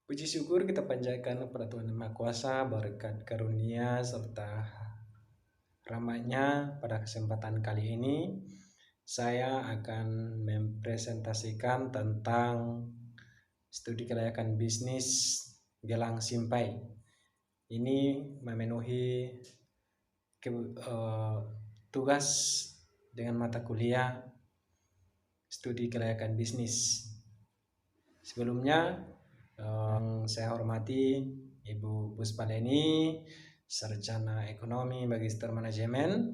Puji syukur kita panjatkan kepada Tuhan Yang Maha Kuasa, berkat karunia serta rahmat-Nya. Pada kesempatan kali ini saya akan mempresentasikan tentang studi kelayakan bisnis Gelang Simpai. Ini memenuhi tugas dengan mata kuliah studi kelayakan bisnis. Sebelumnya saya hormati Ibu Puspa Leni, Sarjana Ekonomi Magister Manajemen,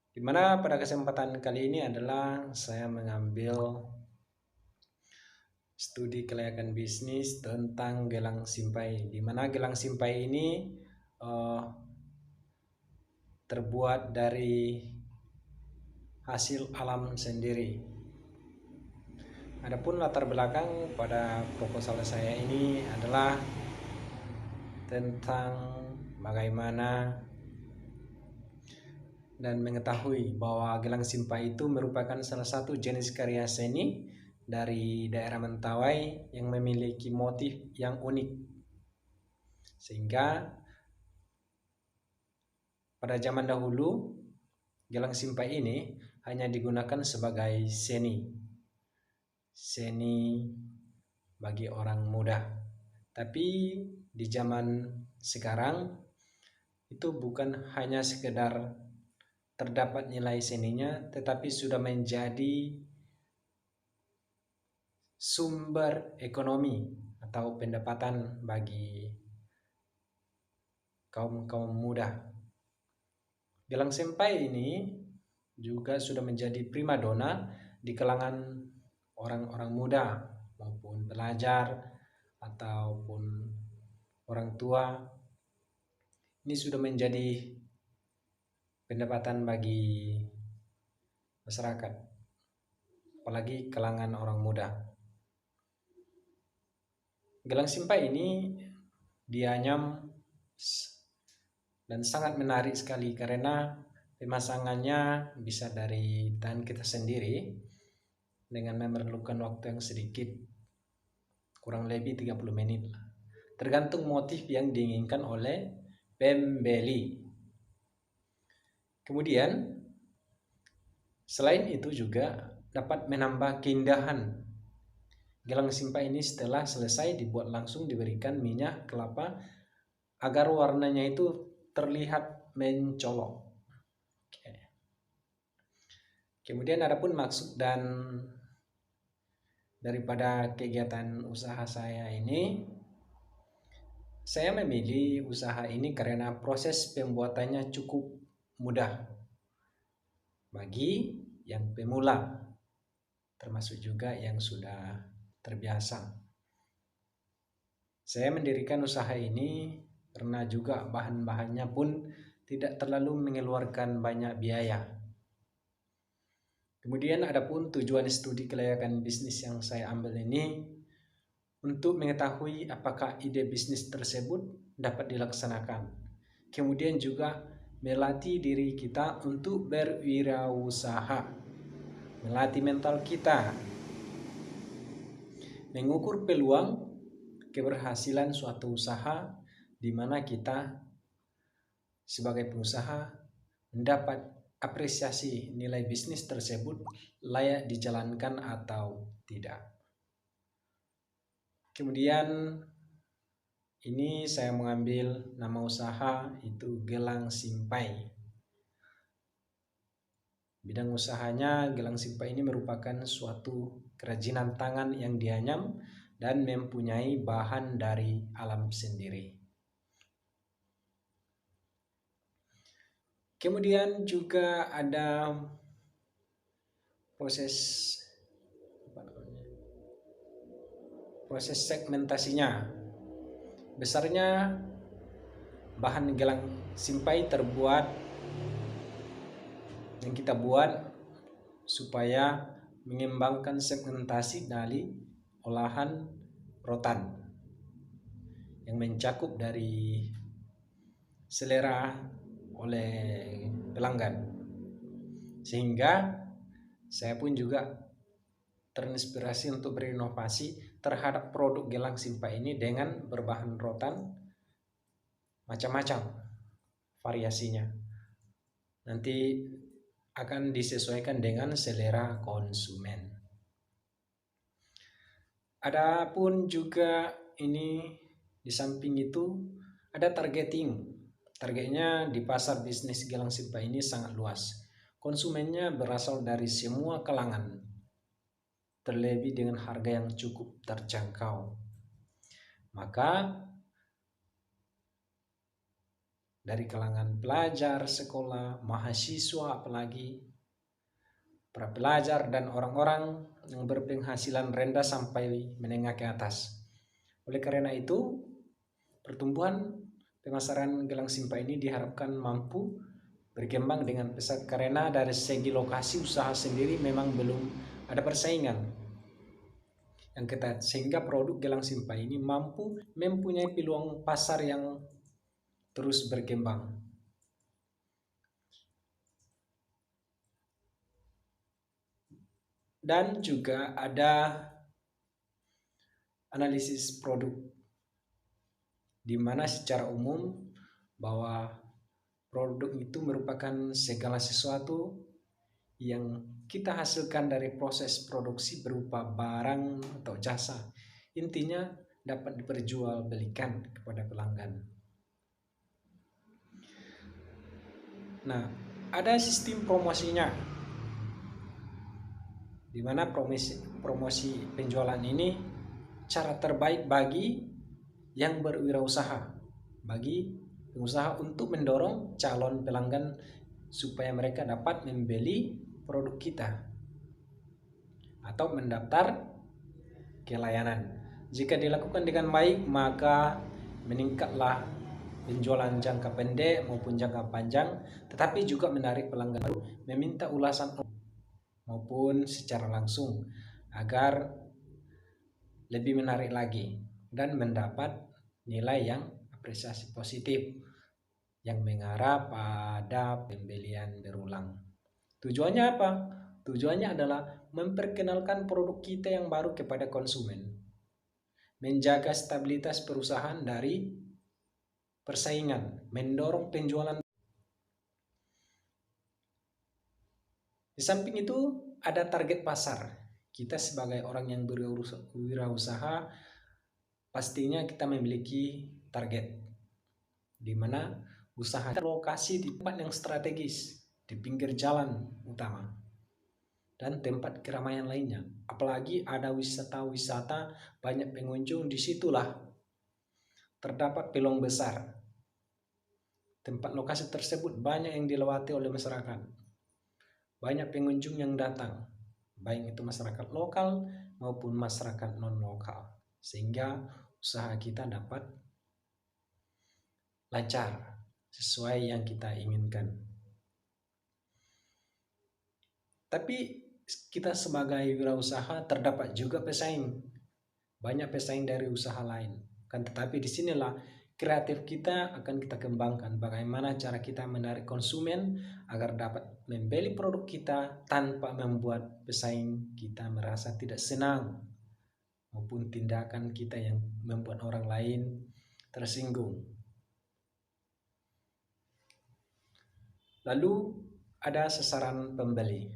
di mana pada kesempatan kali ini adalah saya mengambil studi kelayakan bisnis tentang Gelang Simpai, di mana Gelang Simpai ini terbuat dari hasil alam sendiri. Adapun latar belakang pada proposal saya ini adalah tentang bagaimana dan mengetahui bahwa Gelang Simpai itu merupakan salah satu jenis karya seni dari daerah Mentawai yang memiliki motif yang unik, sehingga pada zaman dahulu Gelang Simpai ini hanya digunakan sebagai seni bagi orang muda. Tapi di zaman sekarang itu bukan hanya sekedar terdapat nilai seninya, tetapi sudah menjadi sumber ekonomi atau pendapatan bagi kaum muda. Gelang Simpai ini juga sudah menjadi primadona di kalangan orang-orang muda maupun pelajar ataupun orang tua. Ini sudah menjadi pendapatan bagi masyarakat, apalagi kalangan orang muda. Gelang Simpai ini dianyam dan sangat menarik sekali karena pemasangannya bisa dari tangan kita sendiri dengan memerlukan waktu yang sedikit, kurang lebih 30 menit, tergantung motif yang diinginkan oleh pembeli. Kemudian selain itu juga dapat menambah keindahan. Gelang Simpai ini setelah selesai dibuat langsung diberikan minyak kelapa agar warnanya itu terlihat mencolok. Kemudian adapun maksud dan daripada kegiatan usaha saya ini, saya memilih usaha ini karena proses pembuatannya cukup mudah bagi yang pemula, termasuk juga yang sudah terbiasa. Saya mendirikan usaha ini karena juga bahan-bahannya pun tidak terlalu mengeluarkan banyak biaya. Kemudian adapun tujuan studi kelayakan bisnis yang saya ambil ini untuk mengetahui apakah ide bisnis tersebut dapat dilaksanakan. Kemudian juga melatih diri kita untuk berwirausaha, melatih mental kita, mengukur peluang keberhasilan suatu usaha di mana kita sebagai pengusaha mendapat apresiasi nilai bisnis tersebut layak dijalankan atau tidak. Kemudian ini saya mengambil nama usaha itu Gelang Simpai. Bidang usahanya Gelang Simpai ini merupakan suatu kerajinan tangan yang dianyam dan mempunyai bahan dari alam sendiri. Kemudian juga ada proses segmentasinya. Besarnya bahan Gelang Simpai yang kita buat supaya mengembangkan segmentasi dari olahan rotan yang mencakup dari selera oleh pelanggan, sehingga saya pun juga terinspirasi untuk berinovasi terhadap produk gelang simpai ini dengan berbahan rotan macam-macam variasinya. Nanti akan disesuaikan dengan selera konsumen. Adapun juga ini di samping itu ada targeting. Targetnya di pasar bisnis gelang simpai ini sangat luas. Konsumennya berasal dari semua kalangan, terlebih dengan harga yang cukup terjangkau. Maka dari kalangan pelajar sekolah, mahasiswa apalagi, para pelajar dan orang-orang yang berpenghasilan rendah sampai menengah ke atas. Oleh karena itu, pertumbuhan pemasaran gelang simpai ini diharapkan mampu berkembang dengan pesat karena dari segi lokasi usaha sendiri memang belum ada persaingan yang ketat, sehingga produk gelang simpai ini mampu mempunyai peluang pasar yang terus berkembang. Dan juga ada analisis produk, di mana secara umum bahwa produk itu merupakan segala sesuatu yang kita hasilkan dari proses produksi berupa barang atau jasa. Intinya dapat diperjualbelikan kepada pelanggan. Nah, ada sistem promosinya, di mana promosi penjualan ini cara terbaik bagi yang berwirausaha, bagi pengusaha untuk mendorong calon pelanggan supaya mereka dapat membeli produk kita atau mendaftar ke layanan. Jika dilakukan dengan baik, maka meningkatlah penjualan jangka pendek maupun jangka panjang, tetapi juga menarik pelanggan baru meminta ulasan maupun secara langsung agar lebih menarik lagi dan mendapat nilai yang apresiasi positif yang mengarah pada pembelian berulang. Tujuannya apa? Tujuannya adalah memperkenalkan produk kita yang baru kepada konsumen, menjaga stabilitas perusahaan dari persaingan, mendorong penjualan. Di samping itu ada target pasar. Kita sebagai orang yang berwirausaha pastinya kita memiliki target, di mana usaha lokasi di tempat yang strategis, di pinggir jalan utama dan tempat keramaian lainnya. Apalagi ada wisata-wisata banyak pengunjung, disitulah terdapat peluang besar. Tempat lokasi tersebut banyak yang dilewati oleh masyarakat, banyak pengunjung yang datang, baik itu masyarakat lokal maupun masyarakat non-lokal, sehingga usaha kita dapat lancar sesuai yang kita inginkan. Tapi kita sebagai wirausaha terdapat juga pesaing, banyak pesaing dari usaha lain. Kan tetapi disinilah kreatif kita akan kita kembangkan. Bagaimana cara kita menarik konsumen agar dapat membeli produk kita tanpa membuat pesaing kita merasa tidak senang, maupun tindakan kita yang membuat orang lain tersinggung. Lalu ada sasaran pembeli,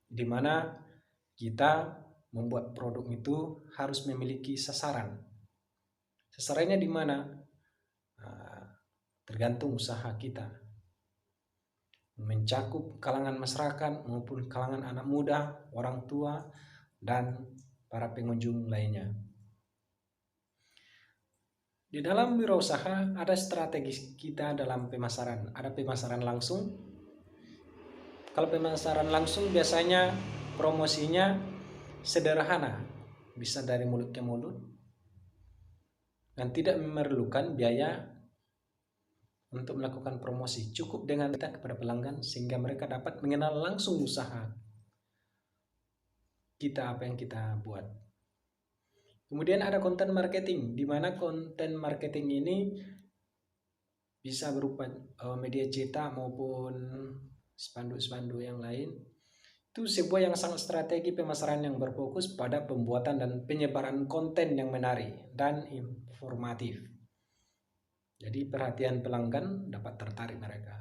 di mana kita membuat produk itu harus memiliki sasaran. Sasarannya di mana? Tergantung usaha kita, mencakup kalangan masyarakat maupun kalangan anak muda, orang tua, dan para pengunjung lainnya. Di dalam wirausaha ada strategi kita dalam pemasaran. Ada pemasaran langsung. Kalau pemasaran langsung biasanya promosinya sederhana, bisa dari mulut ke mulut, dan tidak memerlukan biaya untuk melakukan promosi. Cukup dengan kita kepada pelanggan sehingga mereka dapat mengenal langsung usaha kita, apa yang kita buat. Kemudian ada konten marketing, di mana konten marketing ini bisa berupa media cetak maupun spanduk-spanduk yang lain. Itu sebuah yang sangat strategi pemasaran yang berfokus pada pembuatan dan penyebaran konten yang menarik dan informatif. Jadi perhatian pelanggan dapat tertarik mereka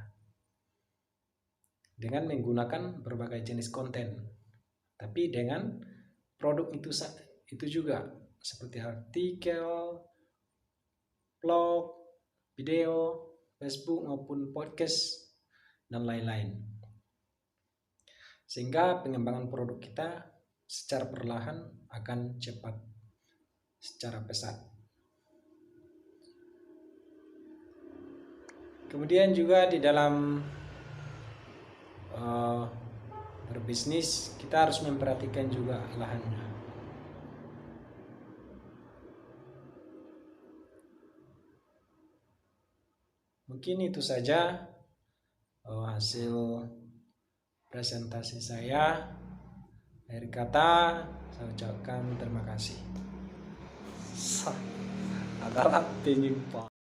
dengan menggunakan berbagai jenis konten. Tapi dengan produk itu juga seperti artikel, blog, video, Facebook maupun podcast dan lain-lain. Sehingga pengembangan produk kita secara perlahan akan cepat, secara pesat. Kemudian juga di dalam berbisnis kita harus memperhatikan juga lahannya. Mungkin itu saja hasil presentasi saya. Akhir kata saya ucapkan terima kasih. Adalah penyimpan.